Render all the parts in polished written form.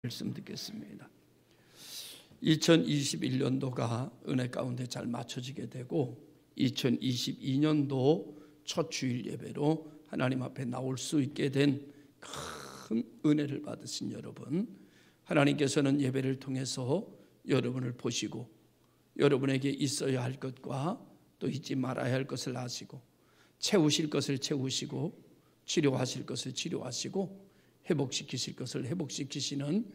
말씀 듣겠습니다. 2021년도가 은혜 가운데 잘 맞춰지게 되고 2022년도 첫 주일 예배로 하나님 앞에 나올 수 있게 된 큰 은혜를 받으신 여러분, 하나님께서는 예배를 통해서 여러분을 보시고 여러분에게 있어야 할 것과 또 잊지 말아야 할 것을 아시고 채우실 것을 채우시고 치료하실 것을 치료하시고 회복시키실 것을 회복시키시는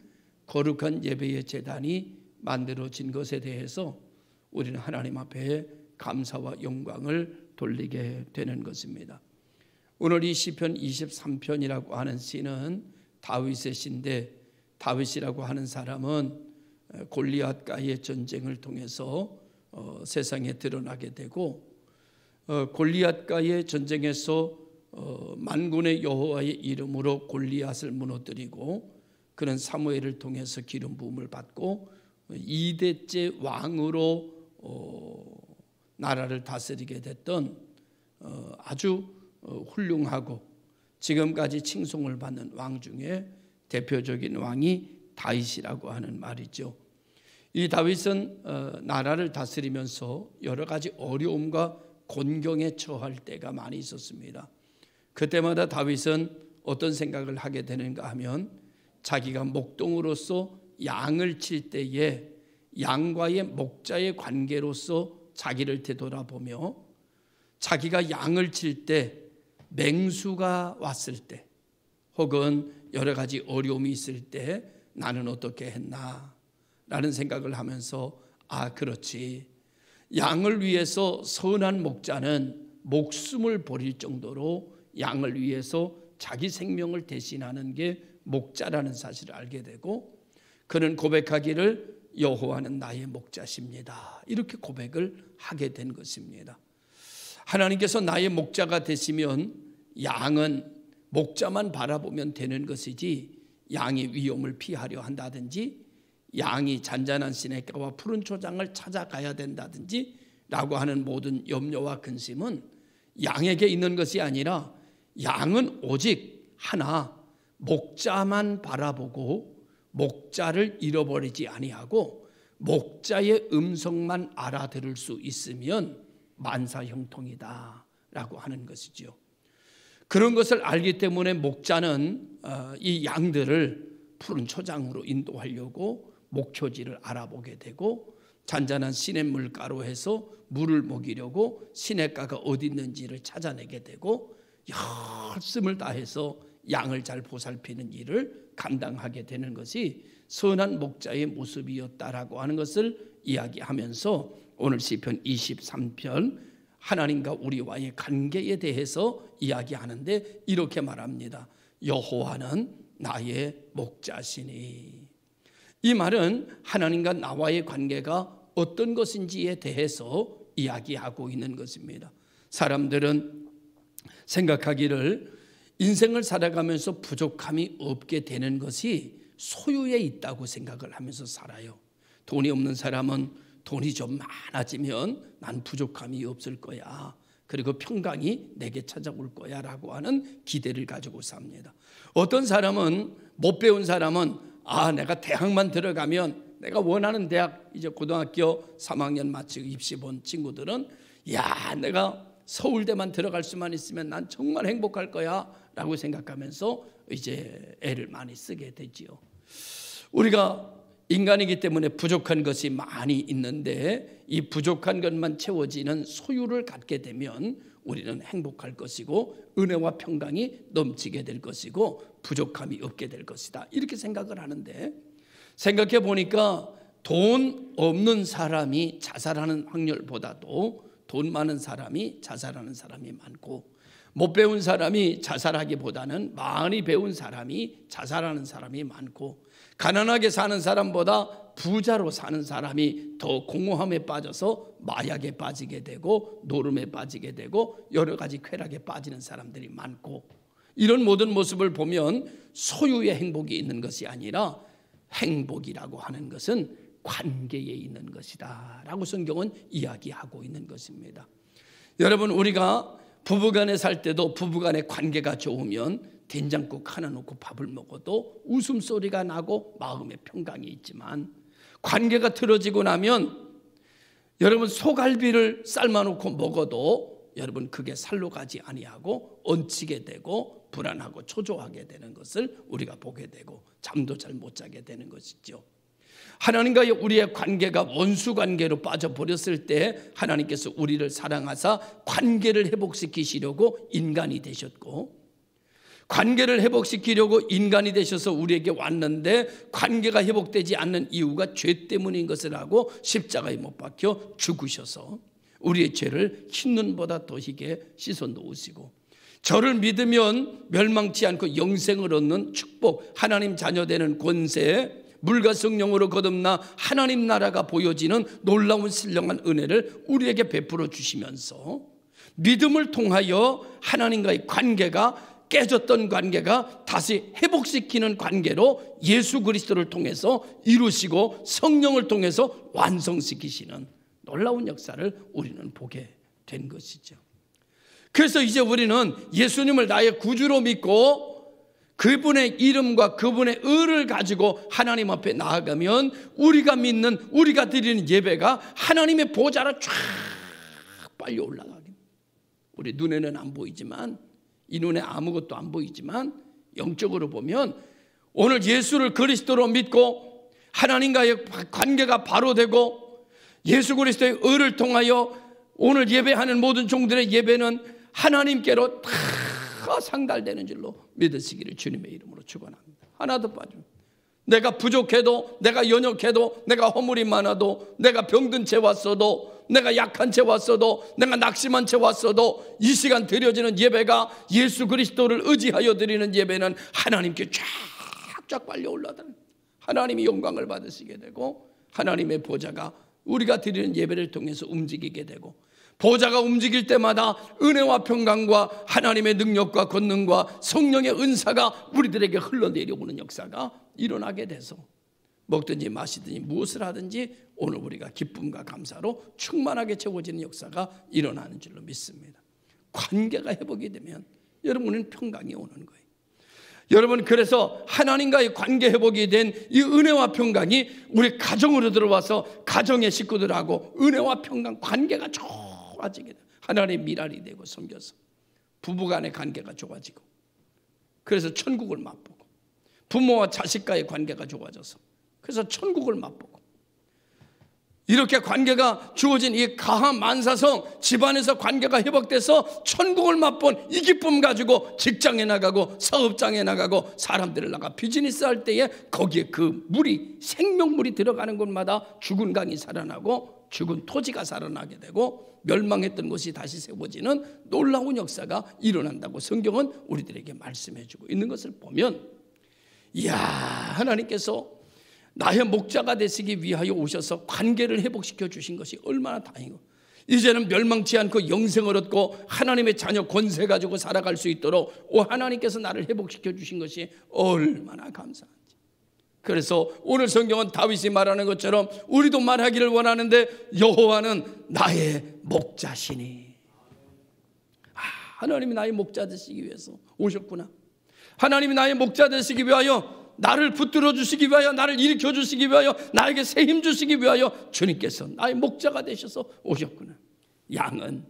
거룩한 예배의 제단이 만들어진 것에 대해서 우리는 하나님 앞에 감사와 영광을 돌리게 되는 것입니다. 오늘 이 시편 23편이라고 하는 시는 다윗의 시인데, 다윗이라고 하는 사람은 골리앗과의 전쟁을 통해서 세상에 드러나게 되고, 골리앗과의 전쟁에서 만군의 여호와의 이름으로 골리앗을 무너뜨리고 그는 사무엘을 통해서 기름 부음을 받고 2대째 왕으로 나라를 다스리게 됐던 아주 훌륭하고 지금까지 칭송을 받는 왕 중에 대표적인 왕이 다윗이라고 하는 말이죠. 이 다윗은 나라를 다스리면서 여러 가지 어려움과 곤경에 처할 때가 많이 있었습니다. 그때마다 다윗은 어떤 생각을 하게 되는가 하면, 자기가 목동으로서 양을 칠 때에 양과의 목자의 관계로서 자기를 되돌아보며, 자기가 양을 칠 때 맹수가 왔을 때 혹은 여러 가지 어려움이 있을 때 나는 어떻게 했나 라는 생각을 하면서, 그렇지, 양을 위해서 선한 목자는 목숨을 버릴 정도로 양을 위해서 자기 생명을 대신하는 게 목자라는 사실을 알게 되고, 그는 고백하기를 여호와는 나의 목자십니다, 이렇게 고백을 하게 된 것입니다. 하나님께서 나의 목자가 되시면 양은 목자만 바라보면 되는 것이지, 양이 위험을 피하려 한다든지 양이 잔잔한 시냇가와 푸른 초장을 찾아가야 된다든지 라고 하는 모든 염려와 근심은 양에게 있는 것이 아니라, 양은 오직 하나 목자만 바라보고 목자를 잃어버리지 아니하고 목자의 음성만 알아들을 수 있으면 만사형통이다 라고 하는 것이죠. 그런 것을 알기 때문에 목자는 이 양들을 푸른 초장으로 인도하려고 목초지를 알아보게 되고, 잔잔한 시냇물가로 해서 물을 먹이려고 시냇가가 어디 있는지를 찾아내게 되고, 열심을 다해서 양을 잘 보살피는 일을 감당하게 되는 것이 선한 목자의 모습이었다라고 하는 것을 이야기하면서 오늘 시편 23편 하나님과 우리와의 관계에 대해서 이야기하는데 이렇게 말합니다. 여호와는 나의 목자시니. 이 말은 하나님과 나와의 관계가 어떤 것인지에 대해서 이야기하고 있는 것입니다. 사람들은 생각하기를 인생을 살아가면서 부족함이 없게 되는 것이 소유에 있다고 생각을 하면서 살아요. 돈이 없는 사람은 돈이 좀 많아지면 난 부족함이 없을 거야, 그리고 평강이 내게 찾아올 거야 라고 하는 기대를 가지고 삽니다. 어떤 사람은, 못 배운 사람은 내가 대학만 들어가면, 내가 원하는 대학 이제 고등학교 3학년 마치고 입시 본 친구들은 내가 서울대만 들어갈 수만 있으면 난 정말 행복할 거야 라고 생각하면서 이제 애를 많이 쓰게 되지요. 우리가 인간이기 때문에 부족한 것이 많이 있는데, 이 부족한 것만 채워지는 소유를 갖게 되면 우리는 행복할 것이고 은혜와 평강이 넘치게 될 것이고 부족함이 없게 될 것이다, 이렇게 생각을 하는데, 생각해 보니까 돈 없는 사람이 자살하는 확률보다도 돈 많은 사람이 자살하는 사람이 많고, 못 배운 사람이 자살하기보다는 많이 배운 사람이 자살하는 사람이 많고, 가난하게 사는 사람보다 부자로 사는 사람이 더 공허함에 빠져서 마약에 빠지게 되고 노름에 빠지게 되고 여러 가지 쾌락에 빠지는 사람들이 많고, 이런 모든 모습을 보면 소유의 행복이 있는 것이 아니라 행복이라고 하는 것은 관계에 있는 것이다 라고 성경은 이야기하고 있는 것입니다. 여러분, 우리가 부부간에 살 때도 부부간의 관계가 좋으면 된장국 하나 놓고 밥을 먹어도 웃음소리가 나고 마음의 평강이 있지만, 관계가 틀어지고 나면 여러분 소갈비를 삶아놓고 먹어도 여러분 그게 살로 가지 아니하고 얹히게 되고 불안하고 초조하게 되는 것을 우리가 보게 되고 잠도 잘 못 자게 되는 것이죠. 하나님과의 우리의 관계가 원수 관계로 빠져버렸을 때 하나님께서 우리를 사랑하사 관계를 회복시키시려고 인간이 되셨고, 관계를 회복시키려고 인간이 되셔서 우리에게 왔는데 관계가 회복되지 않는 이유가 죄 때문인 것을 알고 십자가에 못 박혀 죽으셔서 우리의 죄를 흰눈보다 더 희게 씻어 놓으시고, 저를 믿으면 멸망치 않고 영생을 얻는 축복, 하나님 자녀 되는 권세, 물과 성령으로 거듭나 하나님 나라가 보여지는 놀라운 신령한 은혜를 우리에게 베풀어 주시면서 믿음을 통하여 하나님과의 관계가, 깨졌던 관계가 다시 회복시키는 관계로 예수 그리스도를 통해서 이루시고 성령을 통해서 완성시키시는 놀라운 역사를 우리는 보게 된 것이죠. 그래서 이제 우리는 예수님을 나의 구주로 믿고 그분의 이름과 그분의 의를 가지고 하나님 앞에 나아가면 우리가 믿는, 우리가 드리는 예배가 하나님의 보좌로 쫙 빨리 올라가게. 우리 눈에는 안 보이지만, 이 눈에 아무것도 안 보이지만 영적으로 보면 오늘 예수를 그리스도로 믿고 하나님과의 관계가 바로 되고 예수 그리스도의 의를 통하여 오늘 예배하는 모든 종들의 예배는 하나님께로 다 상달되는 줄로 믿으시기를 주님의 이름으로 축원합니다. 하나도 빠지면 내가 부족해도, 내가 연약해도, 내가 허물이 많아도, 내가 병든 채 왔어도, 내가 약한 채 왔어도, 내가 낙심한 채 왔어도 이 시간 드려지는 예배가, 예수 그리스도를 의지하여 드리는 예배는 하나님께 쫙쫙 빨려 올라가는, 하나님이 영광을 받으시게 되고 하나님의 보좌가 우리가 드리는 예배를 통해서 움직이게 되고, 보좌가 움직일 때마다 은혜와 평강과 하나님의 능력과 권능과 성령의 은사가 우리들에게 흘러내려오는 역사가 일어나게 돼서 먹든지 마시든지 무엇을 하든지 오늘 우리가 기쁨과 감사로 충만하게 채워지는 역사가 일어나는 줄로 믿습니다. 관계가 회복이 되면 여러분은 평강이 오는 거예요. 여러분, 그래서 하나님과의 관계 회복이 된 이 은혜와 평강이 우리 가정으로 들어와서 가정의 식구들하고 은혜와 평강, 관계가 좋아지게 돼요. 하나님의 미랄이 되고 섬겨서 부부간의 관계가 좋아지고, 그래서 천국을 맛보고, 부모와 자식과의 관계가 좋아져서 그래서 천국을 맛보고, 이렇게 관계가 주어진 이 가함 만사성 집안에서 관계가 회복돼서 천국을 맛본 이 기쁨 가지고 직장에 나가고 사업장에 나가고 사람들을 나가 비즈니스 할 때에 거기에 그 물이, 생명물이 들어가는 곳마다 죽은 강이 살아나고 죽은 토지가 살아나게 되고 멸망했던 곳이 다시 세워지는 놀라운 역사가 일어난다고 성경은 우리들에게 말씀해 주고 있는 것을 보면, 이야, 하나님께서 나의 목자가 되시기 위하여 오셔서 관계를 회복시켜 주신 것이 얼마나 다행이고, 이제는 멸망치 않고 영생을 얻고 하나님의 자녀 권세 가지고 살아갈 수 있도록 하나님께서 나를 회복시켜 주신 것이 얼마나 감사한지. 그래서 오늘 성경은 다윗이 말하는 것처럼 우리도 말하기를 원하는데, 여호와는 나의 목자시니. 하나님이 나의 목자 되시기 위해서 오셨구나. 하나님이 나의 목자 되시기 위하여, 나를 붙들어 주시기 위하여, 나를 일으켜 주시기 위하여, 나에게 새 힘 주시기 위하여 주님께서 나의 목자가 되셔서 오셨구나. 양은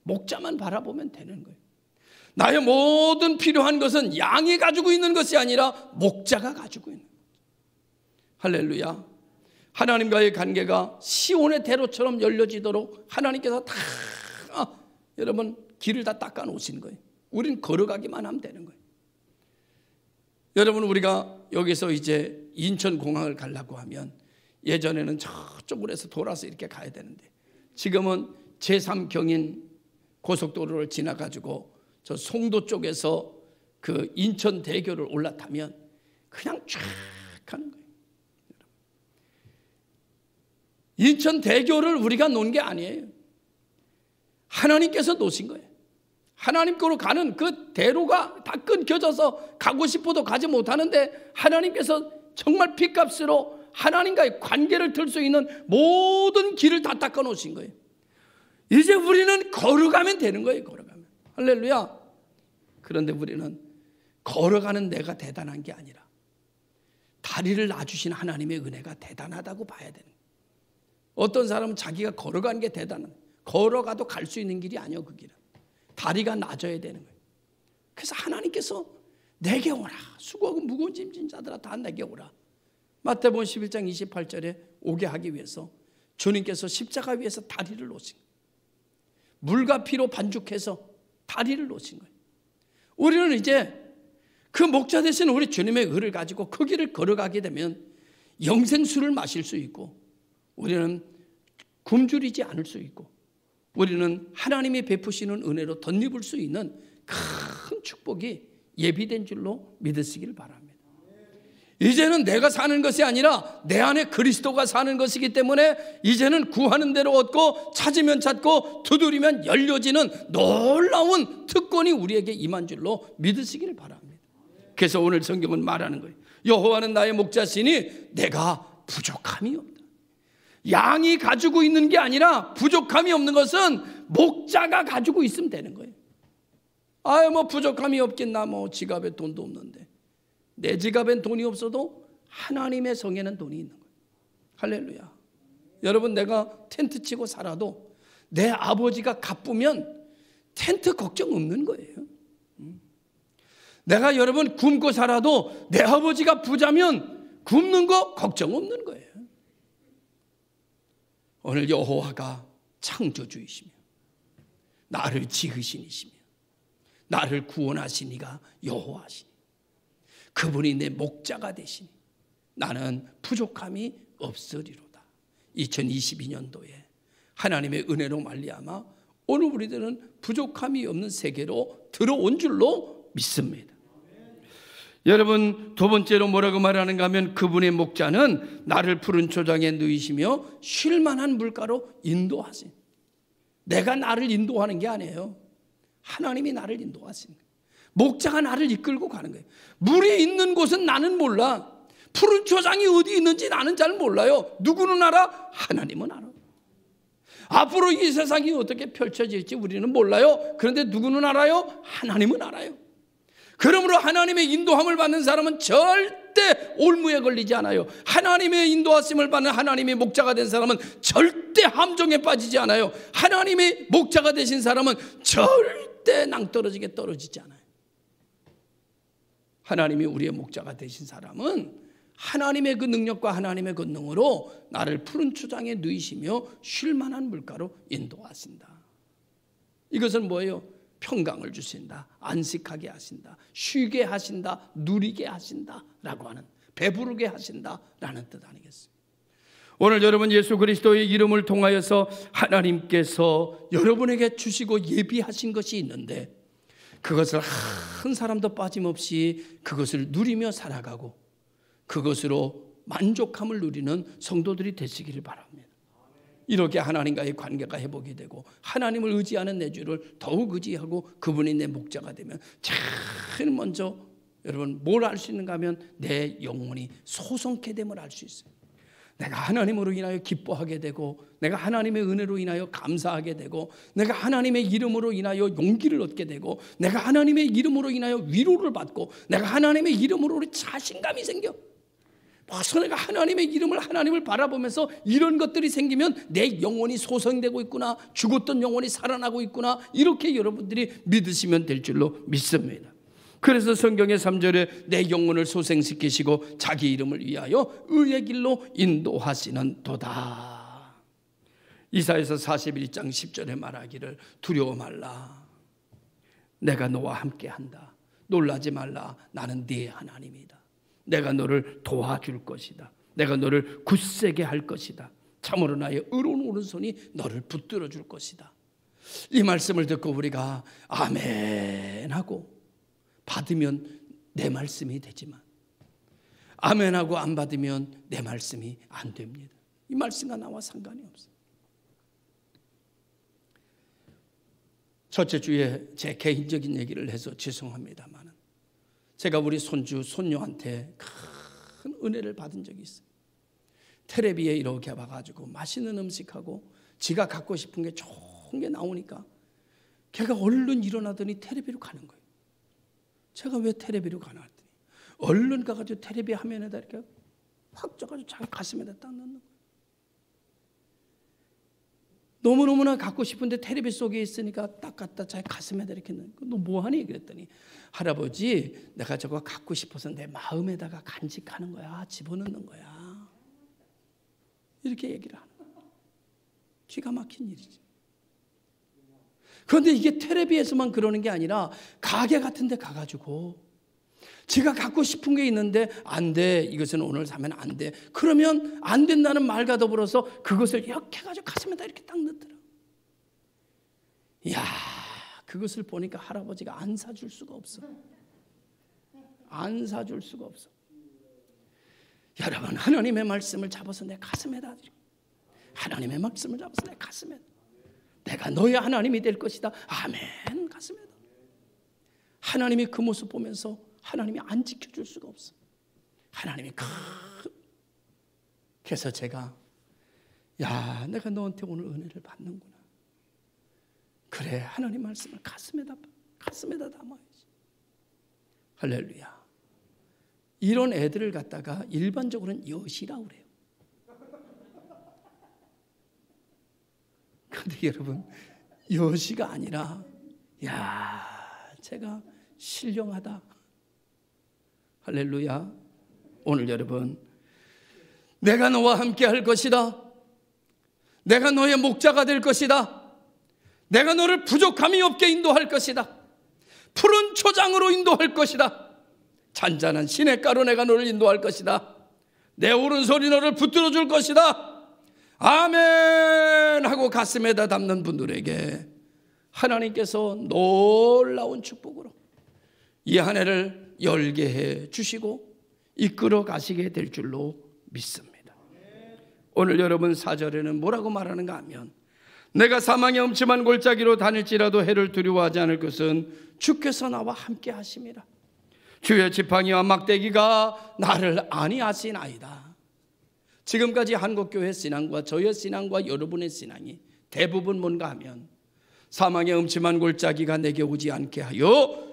목자만 바라보면 되는 거예요. 나의 모든 필요한 것은 양이 가지고 있는 것이 아니라 목자가 가지고 있는 거예요. 할렐루야. 하나님과의 관계가 시온의 대로처럼 열려지도록 하나님께서 다 여러분 길을 다 닦아 놓으신 거예요. 우린 걸어가기만 하면 되는 거예요. 여러분, 우리가 여기서 이제 인천공항을 가려고 하면 예전에는 저쪽으로 해서 돌아서 이렇게 가야 되는데, 지금은 제3경인 고속도로를 지나가지고 저 송도 쪽에서 그 인천대교를 올라타면 그냥 쫙 가는 거예요. 인천대교를 우리가 놓은 게 아니에요. 하나님께서 놓으신 거예요. 하나님 거로 가는 그 대로가 다 끊겨져서 가고 싶어도 가지 못하는데, 하나님께서 정말 핏값으로 하나님과의 관계를 틀 수 있는 모든 길을 다 닦아 놓으신 거예요. 이제 우리는 걸어가면 되는 거예요. 걸어가면. 할렐루야. 그런데 우리는 걸어가는 내가 대단한 게 아니라 다리를 놔주신 하나님의 은혜가 대단하다고 봐야 되는 거예요. 어떤 사람은 자기가 걸어가는 게 대단한, 걸어가도 갈 수 있는 길이 아니요, 그 길은. 다리가 낮아야 되는 거예요. 그래서 하나님께서 내게 오라, 수고하고 무거운 짐진 자들아 다 내게 오라. 마태복음 11장 28절에 오게 하기 위해서 주님께서 십자가 위에서 다리를 놓으신 거예요. 물과 피로 반죽해서 다리를 놓으신 거예요. 우리는 이제 그 목자 되신 우리 주님의 의를 가지고 그 길을 걸어가게 되면 영생수를 마실 수 있고, 우리는 굶주리지 않을 수 있고, 우리는 하나님이 베푸시는 은혜로 덧입을 수 있는 큰 축복이 예비된 줄로 믿으시길 바랍니다. 이제는 내가 사는 것이 아니라 내 안에 그리스도가 사는 것이기 때문에 이제는 구하는 대로 얻고 찾으면 찾고 두드리면 열려지는 놀라운 특권이 우리에게 임한 줄로 믿으시길 바랍니다. 그래서 오늘 성경은 말하는 거예요. 여호와는 나의 목자시니 내가 부족함이 없다. 양이 가지고 있는 게 아니라 부족함이 없는 것은 목자가 가지고 있으면 되는 거예요. 뭐 부족함이 없긴, 나 지갑에 돈도 없는데. 내 지갑엔 돈이 없어도 하나님의 성에는 돈이 있는 거예요. 할렐루야. 여러분, 내가 텐트 치고 살아도 내 아버지가 가쁘면 텐트 걱정 없는 거예요. 내가 여러분 굶고 살아도 내 아버지가 부자면 굶는 거 걱정 없는 거예요. 오늘 여호와가 창조주이시며 나를 지으신 이시며 나를 구원하신 이가 여호와시니 그분이 내 목자가 되시니 나는 부족함이 없으리로다. 2022년도에 하나님의 은혜로 말미암아 오늘 우리들은 부족함이 없는 세계로 들어온 줄로 믿습니다. 여러분, 두 번째로 뭐라고 말하는가 하면 그분의 목자는 나를 푸른 초장에 누이시며 쉴 만한 물가로 인도하신. 내가 나를 인도하는 게 아니에요. 하나님이 나를 인도하신 거예요. 목자가 나를 이끌고 가는 거예요. 물이 있는 곳은 나는 몰라. 푸른 초장이 어디 있는지 나는 잘 몰라요. 누구는 알아? 하나님은 알아. 앞으로 이 세상이 어떻게 펼쳐질지 우리는 몰라요. 그런데 누구는 알아요? 하나님은 알아요. 그러므로 하나님의 인도함을 받는 사람은 절대 올무에 걸리지 않아요. 하나님의 인도하심을 받는 하나님의 목자가 된 사람은 절대 함정에 빠지지 않아요. 하나님의 목자가 되신 사람은 절대 낭떠러지게 떨어지지 않아요. 하나님이 우리의 목자가 되신 사람은 하나님의 그 능력과 하나님의 권능으로 나를 푸른 초장에 누이시며 쉴 만한 물가로 인도하신다. 이것은 뭐예요? 평강을 주신다, 안식하게 하신다, 쉬게 하신다, 누리게 하신다라고 하는, 배부르게 하신다라는 뜻 아니겠습니까? 오늘 여러분, 예수 그리스도의 이름을 통하여서 하나님께서 여러분에게 주시고 예비하신 것이 있는데 그것을 한 사람도 빠짐없이 그것을 누리며 살아가고 그것으로 만족함을 누리는 성도들이 되시기를 바랍니다. 이렇게 하나님과의 관계가 회복이 되고 하나님을 의지하는 내 주를 더욱 의지하고 그분이 내 목자가 되면 제일 먼저 여러분 뭘 알 수 있는가 하면 내 영혼이 소성케 됨을 알 수 있어요. 내가 하나님으로 인하여 기뻐하게 되고 내가 하나님의 은혜로 인하여 감사하게 되고 내가 하나님의 이름으로 인하여 용기를 얻게 되고 내가 하나님의 이름으로 인하여 위로를 받고 내가 하나님의 이름으로 자신감이 생겨. 와서 내가 하나님을 바라보면서 이런 것들이 생기면 내 영혼이 소성되고 있구나, 죽었던 영혼이 살아나고 있구나, 이렇게 여러분들이 믿으시면 될 줄로 믿습니다. 그래서 성경의 3절에 내 영혼을 소생시키시고 자기 이름을 위하여 의의 길로 인도하시는 도다. 이사야서 41장 10절에 말하기를 두려워 말라, 내가 너와 함께한다. 놀라지 말라, 나는 네 하나님이다. 내가 너를 도와줄 것이다. 내가 너를 굳세게 할 것이다. 참으로 나의 의로운 오른손이 너를 붙들어 줄 것이다. 이 말씀을 듣고 우리가 아멘 하고 받으면 내 말씀이 되지만 아멘 하고 안 받으면 내 말씀이 안 됩니다. 이 말씀과 나와 상관이 없어요. 첫째 주에 제 개인적인 얘기를 해서 죄송합니다만 제가 우리 손주, 손녀한테 큰 은혜를 받은 적이 있어요. 텔레비에 이렇게 봐가지고 맛있는 음식하고 지가 갖고 싶은 게 좋은 게 나오니까 걔가 얼른 일어나더니 텔레비로 가는 거예요. 제가 왜 텔레비로 가나 했더니 얼른 가가지고 텔레비 화면에다 이렇게 확 쪄가지고 자기 가슴에다 딱 넣는 거예요. 너무너무나 갖고 싶은데 텔레비 속에 있으니까 딱 갖다 자기 가슴에다 이렇게 넣는 거예요. 너 뭐하니? 그랬더니 할아버지, 내가 저거 갖고 싶어서 내 마음에다가 간직하는 거야. 집어넣는 거야. 이렇게 얘기를 하는 거예요. 기가 막힌 일이지. 그런데 이게 텔레비에서만 그러는 게 아니라 가게 같은 데 가가지고 제가 갖고 싶은 게 있는데 안 돼, 이것은 오늘 사면 안 돼, 그러면 안 된다는 말과 더불어서 그것을 이렇게 해가지고 가슴에다 이렇게 딱 넣더라. 이야, 그것을 보니까 할아버지가 안 사줄 수가 없어. 안 사줄 수가 없어. 여러분, 하나님의 말씀을 잡아서 내 가슴에다, 하나님의 말씀을 잡아서 내 가슴에다, 내가 너의 하나님이 될 것이다. 아멘. 가슴에다. 하나님이 그 모습 보면서 하나님이 안 지켜줄 수가 없어. 하나님이 그래서 제가, 야, 내가 너한테 오늘 은혜를 받는구나. 그래, 하나님 말씀을 가슴에다 담아야지. 할렐루야. 이런 애들을 갖다가 일반적으로는 여시라고 그래요. 그런데 여러분, 여시가 아니라, 야, 제가 신령하다. 할렐루야. 오늘 여러분, 내가 너와 함께 할 것이다. 내가 너의 목자가 될 것이다. 내가 너를 부족함이 없게 인도할 것이다. 푸른 초장으로 인도할 것이다. 잔잔한 시냇가로 내가 너를 인도할 것이다. 내 오른손이 너를 붙들어 줄 것이다. 아멘 하고 가슴에다 담는 분들에게 하나님께서 놀라운 축복으로 이 한 해를 열게 해 주시고 이끌어 가시게 될 줄로 믿습니다. 오늘 여러분 4절에는 뭐라고 말하는가 하면, 내가 사망의 음침한 골짜기로 다닐지라도 해를 두려워하지 않을 것은 주께서 나와 함께 하심이라. 주의 지팡이와 막대기가 나를 안위하시나이다. 지금까지 한국교회 신앙과 저의 신앙과 여러분의 신앙이 대부분 뭔가 하면, 사망의 음침한 골짜기가 내게 오지 않게 하여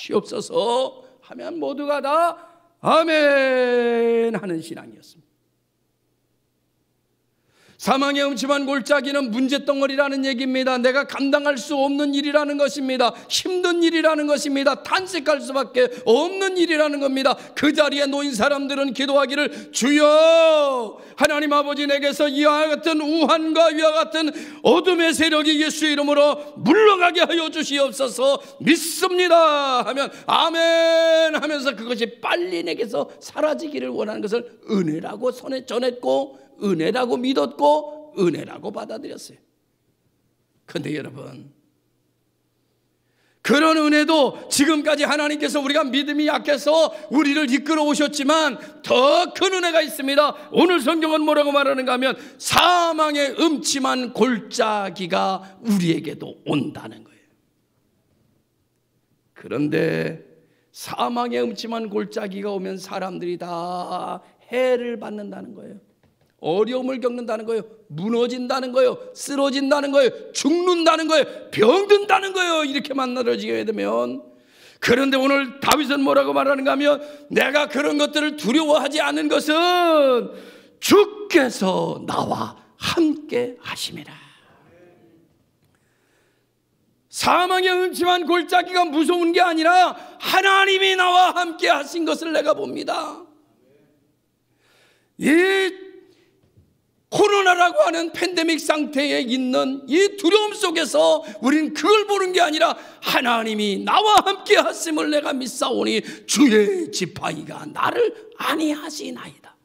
주시옵소서 하면 모두가 다 아멘 하는 신앙이었습니다. 사망의 음침한 골짜기는 문제덩어리라는 얘기입니다. 내가 감당할 수 없는 일이라는 것입니다. 힘든 일이라는 것입니다. 탄식할 수밖에 없는 일이라는 겁니다. 그 자리에 놓인 사람들은 기도하기를, 주여 하나님 아버지, 내게서 이와 같은 우환과 이와 같은 어둠의 세력이 예수 이름으로 물러가게 하여 주시옵소서 믿습니다 하면 아멘 하면서 그것이 빨리 내게서 사라지기를 원하는 것을 은혜라고 손에 전했고, 은혜라고 믿었고, 은혜라고 받아들였어요. 그런데 여러분, 그런 은혜도 지금까지 하나님께서 우리가 믿음이 약해서 우리를 이끌어 오셨지만 더 큰 은혜가 있습니다. 오늘 성경은 뭐라고 말하는가 하면, 사망의 음침한 골짜기가 우리에게도 온다는 거예요. 그런데 사망의 음침한 골짜기가 오면 사람들이 다 해를 받는다는 거예요. 어려움을 겪는다는 거예요. 무너진다는 거예요. 쓰러진다는 거예요. 죽는다는 거예요. 병든다는 거예요. 이렇게 만나러지게 되면. 그런데 오늘 다윗은 뭐라고 말하는가 하면, 내가 그런 것들을 두려워하지 않는 것은 주께서 나와 함께 하심이라. 사망의 음침한 골짜기가 무서운 게 아니라 하나님이 나와 함께 하신 것을 내가 봅니다. 이 코로나라고 하는 팬데믹 상태에 있는 이 두려움 속에서 우리는 그걸 보는 게 아니라 하나님이 나와 함께 하심을 내가 믿사오니 주의 지팡이가 나를 안위하시나이다.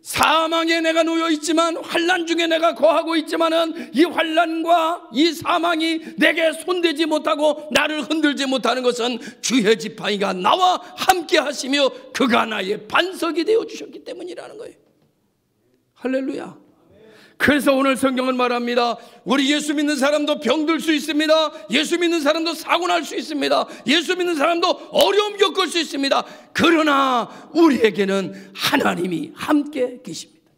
사망에 내가 놓여 있지만, 환난 중에 내가 거하고 있지만은 이 환난과 이 사망이 내게 손대지 못하고 나를 흔들지 못하는 것은 주의 지팡이가 나와 함께 하시며 그가 나의 반석이 되어 주셨기 때문이라는 거예요. 할렐루야. 그래서 오늘 성경은 말합니다. 우리 예수 믿는 사람도 병들 수 있습니다. 예수 믿는 사람도 사고 날 수 있습니다. 예수 믿는 사람도 어려움 겪을 수 있습니다. 그러나 우리에게는 하나님이 함께 계십니다.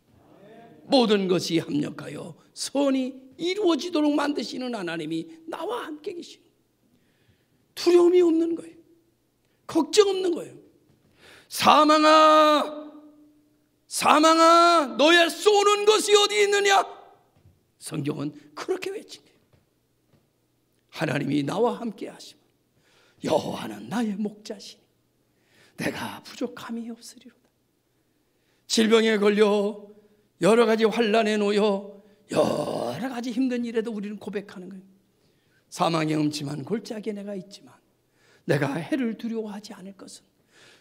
모든 것이 합력하여 선이 이루어지도록 만드시는 하나님이 나와 함께 계십니다. 두려움이 없는 거예요. 걱정 없는 거예요. 사망아, 사망아, 너의 쏘는 것이 어디 있느냐? 성경은 그렇게 외친 거예요. 하나님이 나와 함께 하시면 여호와는 나의 목자시니 내가 부족함이 없으리로다. 질병에 걸려 여러 가지 환난에 놓여 여러 가지 힘든 일에도 우리는 고백하는 거예요. 사망의 음침한 골짜기에 내가 있지만 내가 해를 두려워하지 않을 것은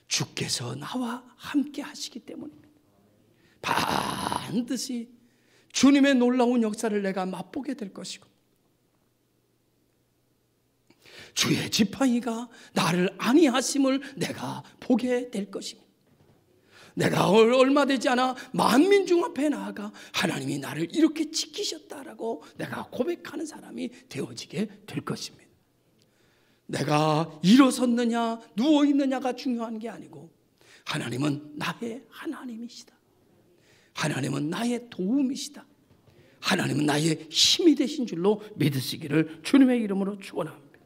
주께서 나와 함께 하시기 때문입니다. 반드시 주님의 놀라운 역사를 내가 맛보게 될 것이고 주의 지팡이가 나를 안위하심을 내가 보게 될 것입니다. 내가 얼마 되지 않아 만민중 앞에 나아가 하나님이 나를 이렇게 지키셨다라고 내가 고백하는 사람이 되어지게 될 것입니다. 내가 일어섰느냐 누워있느냐가 중요한 게 아니고 하나님은 나의 하나님이시다. 하나님은 나의 도움이시다. 하나님은 나의 힘이 되신 줄로 믿으시기를 주님의 이름으로 축원합니다.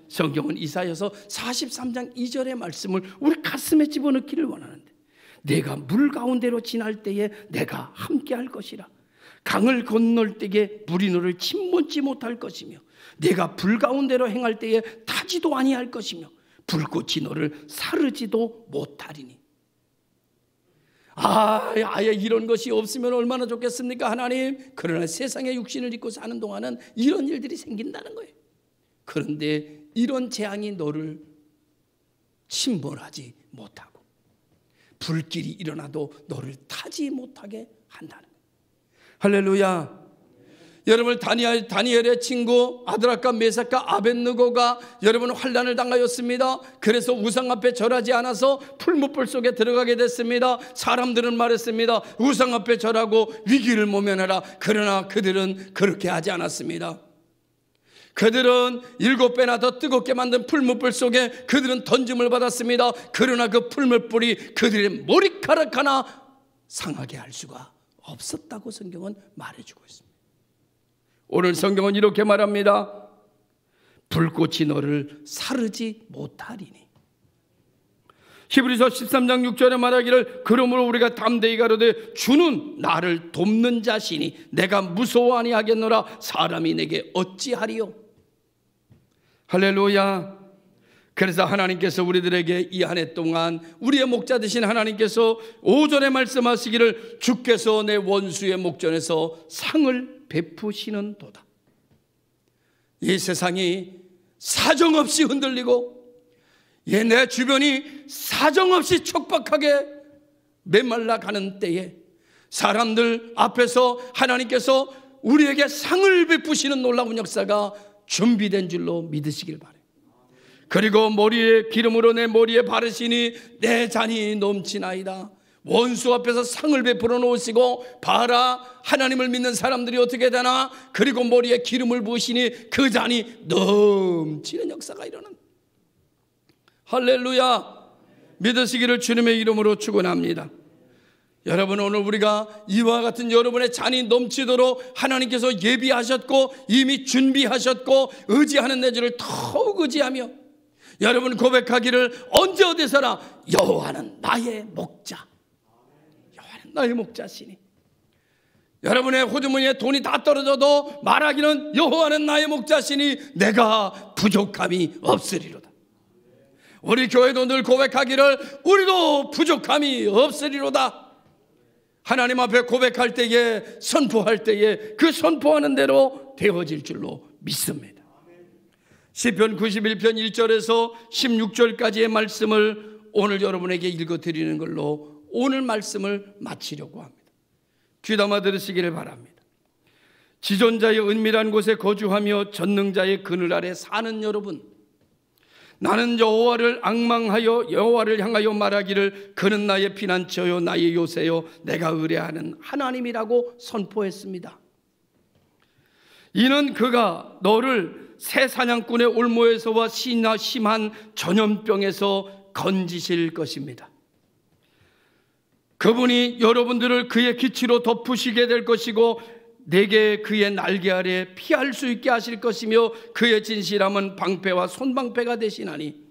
성경은 이사야서 43장 2절의 말씀을 우리 가슴에 집어넣기를 원하는데 내가 물 가운데로 지날 때에 내가 함께할 것이라. 강을 건널 때에 물이 너를 침몰지 못할 것이며 내가 불 가운데로 행할 때에 타지도 아니할 것이며 불꽃이 너를 사르지도 못하리니. 아예 이런 것이 없으면 얼마나 좋겠습니까 하나님. 그러나 세상에 육신을 입고 사는 동안은 이런 일들이 생긴다는 거예요. 그런데 이런 재앙이 너를 침몰하지 못하고 불길이 일어나도 너를 타지 못하게 한다는 거예요. 할렐루야. 여러분 다니엘의 친구 아드락과 메삭과 아벳느고가 여러분 환난을 당하였습니다. 그래서 우상 앞에 절하지 않아서 풀무불 속에 들어가게 됐습니다. 사람들은 말했습니다. 우상 앞에 절하고 위기를 모면하라. 그러나 그들은 그렇게 하지 않았습니다. 그들은 7배나 더 뜨겁게 만든 풀무불 속에 그들은 던짐을 받았습니다. 그러나 그 풀무불이 그들의 머리카락 하나 상하게 할 수가 없었다고 성경은 말해주고 있습니다. 오늘 성경은 이렇게 말합니다. 불꽃이 너를 사르지 못하리니. 히브리서 13장 6절에 말하기를 그러므로 우리가 담대히 가로되 주는 나를 돕는 자시니 내가 무서워 아니하겠노라. 사람이 내게 어찌하리요. 할렐루야. 그래서 하나님께서 우리들에게 이 한 해 동안 우리의 목자 되신 하나님께서 오전에 말씀하시기를 주께서 내 원수의 목전에서 상을 베푸시는 도다. 이 세상이 사정없이 흔들리고 내 주변이 사정없이 촉박하게 메말라 가는 때에 사람들 앞에서 하나님께서 우리에게 상을 베푸시는 놀라운 역사가 준비된 줄로 믿으시길 바라요. 그리고 머리에 기름으로 내 머리에 바르시니 내 잔이 넘치나이다. 원수 앞에서 상을 베풀어 놓으시고 봐라 하나님을 믿는 사람들이 어떻게 되나. 그리고 머리에 기름을 부으시니 그 잔이 넘치는 역사가 일어난다. 할렐루야. 믿으시기를 주님의 이름으로 축원합니다. 여러분 오늘 우리가 이와 같은 여러분의 잔이 넘치도록 하나님께서 예비하셨고 이미 준비하셨고 의지하는 내 주를 더욱 의지하며 여러분 고백하기를 언제 어디서나 여호와는 나의 목자. 여호와는 나의 목자시니. 여러분의 호주머니에 돈이 다 떨어져도 말하기는 여호와는 나의 목자시니 내가 부족함이 없으리로다. 우리 교회도 늘 고백하기를 우리도 부족함이 없으리로다. 하나님 앞에 고백할 때에 선포할 때에 그 선포하는 대로 되어질 줄로 믿습니다. 시편 91편 1절에서 16절까지의 말씀을 오늘 여러분에게 읽어드리는 걸로 오늘 말씀을 마치려고 합니다. 귀담아 들으시기를 바랍니다. 지존자의 은밀한 곳에 거주하며 전능자의 그늘 아래 사는 여러분, 나는 여호와를 앙망하여 여호와를 향하여 말하기를 그는 나의 피난처요 나의 요새요 내가 의뢰하는 하나님이라고 선포했습니다. 이는 그가 너를 새 사냥꾼의 올무에서와 심한 전염병에서 건지실 것입니다. 그분이 여러분들을 그의 기치로 덮으시게 될 것이고 내게 그의 날개 아래 피할 수 있게 하실 것이며 그의 진실함은 방패와 손방패가 되시나니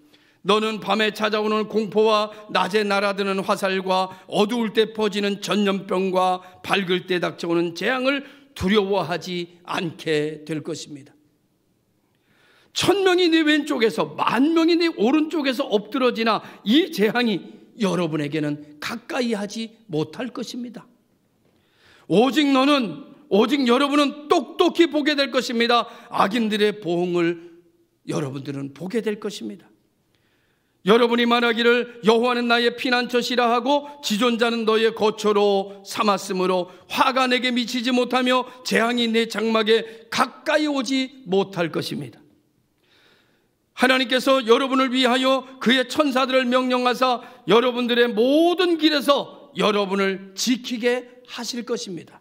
너는 밤에 찾아오는 공포와 낮에 날아드는 화살과 어두울 때 퍼지는 전염병과 밝을 때 닥쳐오는 재앙을 두려워하지 않게 될 것입니다. 1000명이 네 왼쪽에서 10,000명이 네 오른쪽에서 엎드러지나 이 재앙이 여러분에게는 가까이 하지 못할 것입니다. 오직 여러분은 똑똑히 보게 될 것입니다. 악인들의 보응을 여러분들은 보게 될 것입니다. 여러분이 말하기를 여호와는 나의 피난처시라 하고 지존자는 너의 거처로 삼았으므로 화가 내게 미치지 못하며 재앙이 내 장막에 가까이 오지 못할 것입니다. 하나님께서 여러분을 위하여 그의 천사들을 명령하사 여러분들의 모든 길에서 여러분을 지키게 하실 것입니다.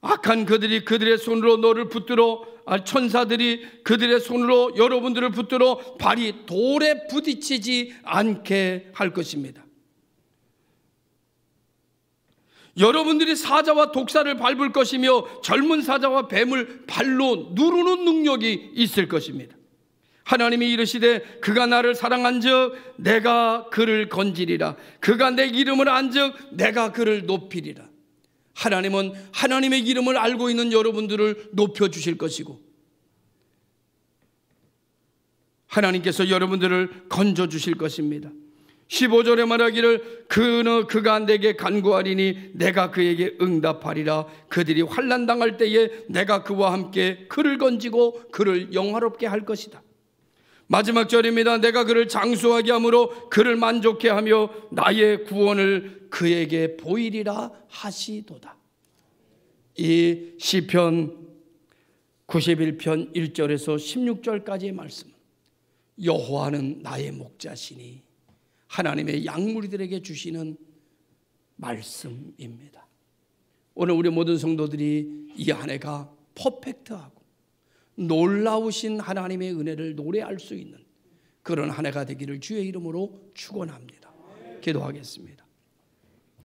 악한 그들의 손으로 너를 붙들어, 천사들이 그들의 손으로 여러분들을 붙들어 발이 돌에 부딪히지 않게 할 것입니다. 여러분들이 사자와 독사를 밟을 것이며 젊은 사자와 뱀을 발로 누르는 능력이 있을 것입니다. 하나님이 이르시되 그가 나를 사랑한즉 내가 그를 건지리라. 그가 내 이름을 안즉 내가 그를 높이리라. 하나님은 하나님의 이름을 알고 있는 여러분들을 높여주실 것이고 하나님께서 여러분들을 건져주실 것입니다. 15절에 말하기를 그가 내게 간구하리니 내가 그에게 응답하리라. 그들이 환난당할 때에 내가 그와 함께 그를 건지고 그를 영화롭게 할 것이다. 마지막 절입니다. 내가 그를 장수하게 함으로 그를 만족해 하며 나의 구원을 그에게 보이리라 하시도다. 이 시편 91편 1절에서 16절까지의 말씀, 여호와는 나의 목자시니 하나님의 양무리들에게 주시는 말씀입니다. 오늘 우리 모든 성도들이 이 한 해가 퍼펙트하고 놀라우신 하나님의 은혜를 노래할 수 있는 그런 한 해가 되기를 주의 이름으로 축원합니다. 기도하겠습니다.